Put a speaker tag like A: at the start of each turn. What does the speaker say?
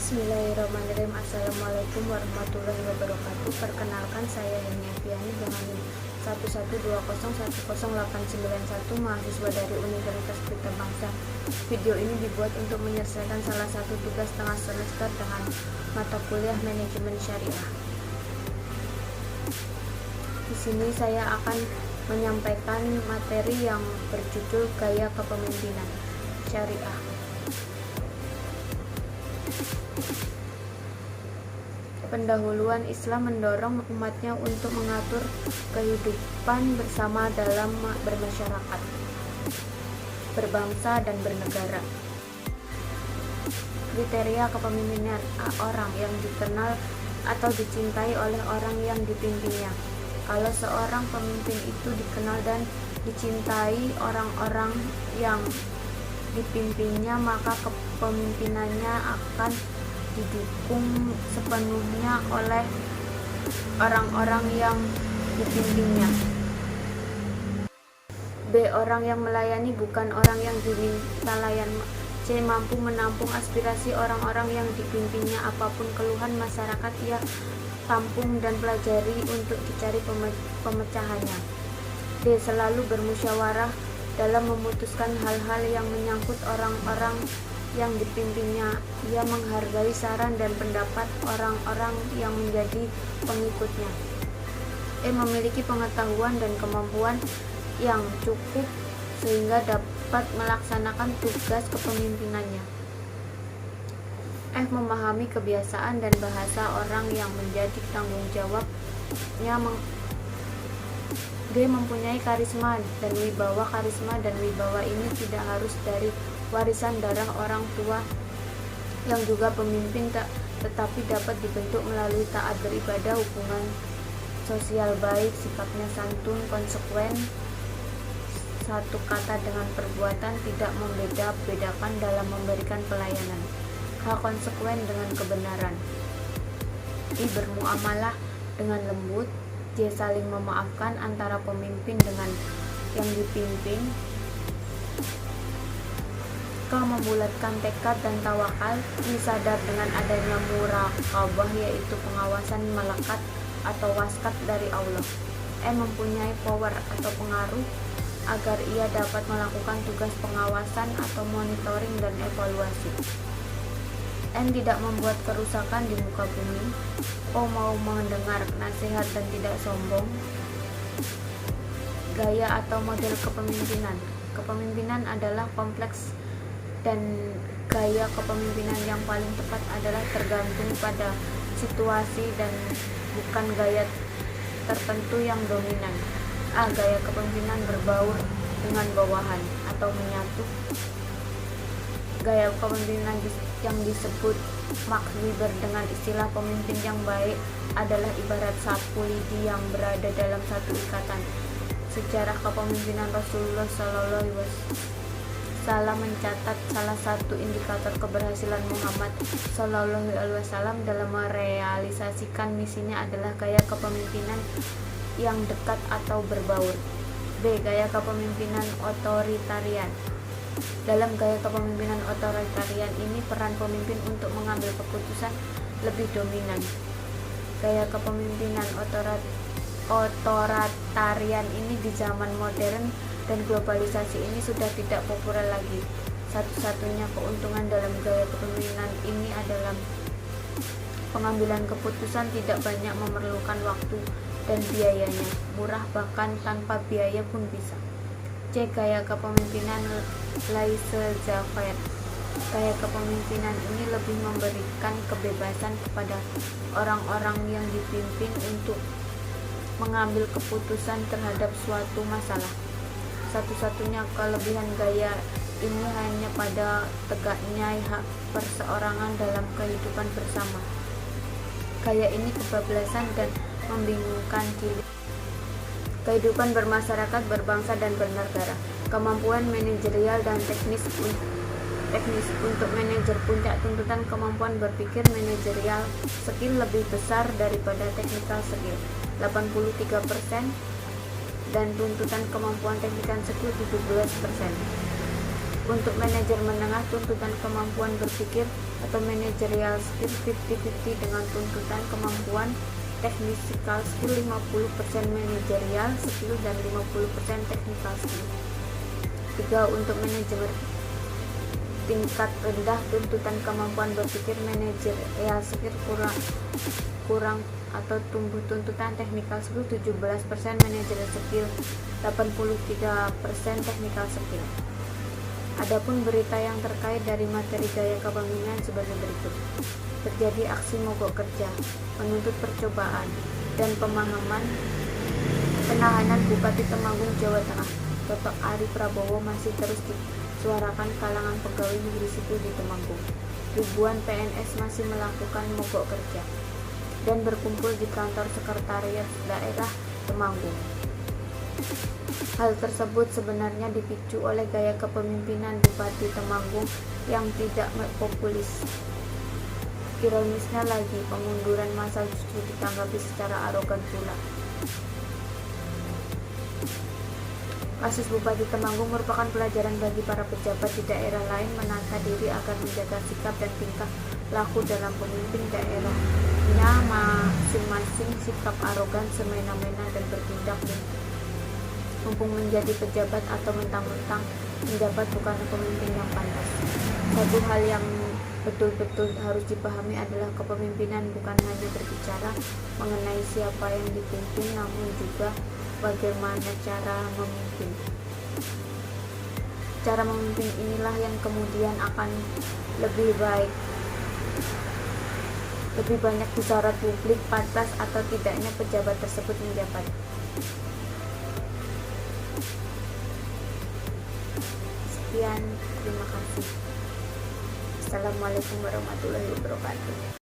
A: Bismillahirrahmanirrahim. Assalamualaikum warahmatullahi wabarakatuh. Perkenalkan, saya Heni Afiani dengan NIM 112010891, mahasiswa dari Universitas Pelita Bangsa. Video ini dibuat untuk menyelesaikan salah satu tugas tengah semester dengan mata kuliah manajemen syariah. Di sini saya akan menyampaikan materi yang berjudul Gaya Kepemimpinan Syariah. Pendahuluan Islam mendorong umatnya untuk mengatur kehidupan bersama dalam bermasyarakat, berbangsa, dan bernegara. Kriteria kepemimpinan orang yang dikenal atau dicintai oleh orang yang dipimpinnya. Kalau seorang pemimpin itu dikenal dan dicintai orang-orang yang dipimpinnya, maka kepemimpinannya akan didukung sepenuhnya oleh orang-orang yang dipimpinnya. B. Orang yang melayani, bukan orang yang diminta layan. C. Mampu menampung aspirasi orang-orang yang dipimpinnya. Apapun keluhan masyarakat, ia tampung dan pelajari untuk dicari pemecahannya. D. Selalu bermusyawarah dalam memutuskan hal-hal yang menyangkut orang-orang yang dipimpinnya. Ia menghargai saran dan pendapat orang-orang yang menjadi pengikutnya. E. Memiliki pengetahuan dan kemampuan yang cukup sehingga dapat melaksanakan tugas kepemimpinannya. F. Memahami kebiasaan dan bahasa orang yang menjadi tanggung jawabnya. D. Mempunyai karisma dan wibawa. Karisma dan wibawa ini tidak harus dari warisan darah orang tua yang juga pemimpin, tetapi dapat dibentuk melalui taat beribadah, hubungan sosial baik, sikapnya santun, konsekuen, satu kata dengan perbuatan, tidak membeda-bedakan dalam memberikan pelayanan. H. Konsekuen dengan kebenaran. I. Bermuamalah dengan lembut. J. Saling memaafkan antara pemimpin dengan yang dipimpin. K. Membulatkan tekad dan tawakal. I. Sadar dengan adanya muraqabah, yaitu pengawasan melekat atau waskat dari Allah. M. Mempunyai power atau pengaruh agar ia dapat melakukan tugas pengawasan atau monitoring dan evaluasi. N. Tidak membuat kerusakan di muka bumi. O. Mau mendengar nasihat dan tidak sombong. Gaya atau model kepemimpinan. Kepemimpinan adalah kompleks dan gaya kepemimpinan yang paling tepat adalah tergantung pada situasi dan bukan gaya tertentu yang dominan. A. Gaya kepemimpinan berbaur dengan bawahan atau menyatu. Gaya kepemimpinan yang disebut Max Weber dengan istilah pemimpin yang baik adalah ibarat sapu lidi yang berada dalam satu ikatan. Sejarah kepemimpinan Rasulullah SAW mencatat salah satu indikator keberhasilan Muhammad SAW dalam merealisasikan misinya adalah gaya kepemimpinan yang dekat atau berbaur. B. Gaya kepemimpinan otoritarian. Dalam gaya kepemimpinan otoritarian ini, peran pemimpin untuk mengambil keputusan lebih dominan. Gaya kepemimpinan otoritarian ini di zaman modern dan globalisasi ini sudah tidak populer lagi. Satu-satunya keuntungan dalam gaya kepemimpinan ini adalah pengambilan keputusan tidak banyak memerlukan waktu dan biayanya, murah bahkan tanpa biaya pun bisa. C. Gaya kepemimpinan laissez-faire. Gaya kepemimpinan ini lebih memberikan kebebasan kepada orang-orang yang dipimpin untuk mengambil keputusan terhadap suatu masalah. Satu-satunya kelebihan gaya ini hanya pada tegaknya hak perseorangan dalam kehidupan bersama. Gaya ini kebablasan dan membingungkan kehidupan bermasyarakat, berbangsa, dan bernegara. Kemampuan manajerial dan teknis untuk manajer. Puncak tuntutan kemampuan berpikir manajerial skill lebih besar daripada technical skill, 83%, dan tuntutan kemampuan technical skill 17%. Untuk manajer menengah, tuntutan kemampuan berpikir atau managerial skill 50-50 dengan tuntutan kemampuan technical skill 50% managerial skill dan 50% technical skill. 3. Untuk manajemen tingkat rendah, tuntutan kemampuan berpikir managerial skill kurang atau tumbuh tuntutan technical skill 17%, managerial skill 83%, technical skill. Adapun berita yang terkait dari materi gaya kepemimpinan sebagai berikut. Terjadi aksi mogok kerja, menuntut percobaan, dan penahanan Bupati Temanggung, Jawa Tengah, Bapak Ari Prabowo masih terus disuarakan kalangan pegawai negeri sipil di Temanggung. Ribuan PNS masih melakukan mogok kerja dan berkumpul di kantor sekretariat daerah Temanggung. Hal tersebut sebenarnya dipicu oleh gaya kepemimpinan Bupati Temanggung yang tidak populis. Ironisnya lagi, pengunduran massa justru ditanggapi secara arogan pula. Kasus Bupati Temanggung merupakan pelajaran bagi para pejabat di daerah lain menata diri agar menjaga sikap dan tingkah laku dalam pemimpin daerahnya masing-masing. Sikap arogan, semena-mena, dan bertindak mumpung menjadi pejabat atau mentang-mentang menjabat bukan pemimpin yang pantas. Satu hal yang betul-betul harus dipahami adalah kepemimpinan bukan hanya berbicara mengenai siapa yang dipimpin, namun juga bagaimana cara memimpin. Cara memimpin inilah yang kemudian akan lebih banyak disorot publik, pantas atau tidaknya pejabat tersebut menjabat. Sekian, terima kasih. Assalamualaikum warahmatullahi wabarakatuh.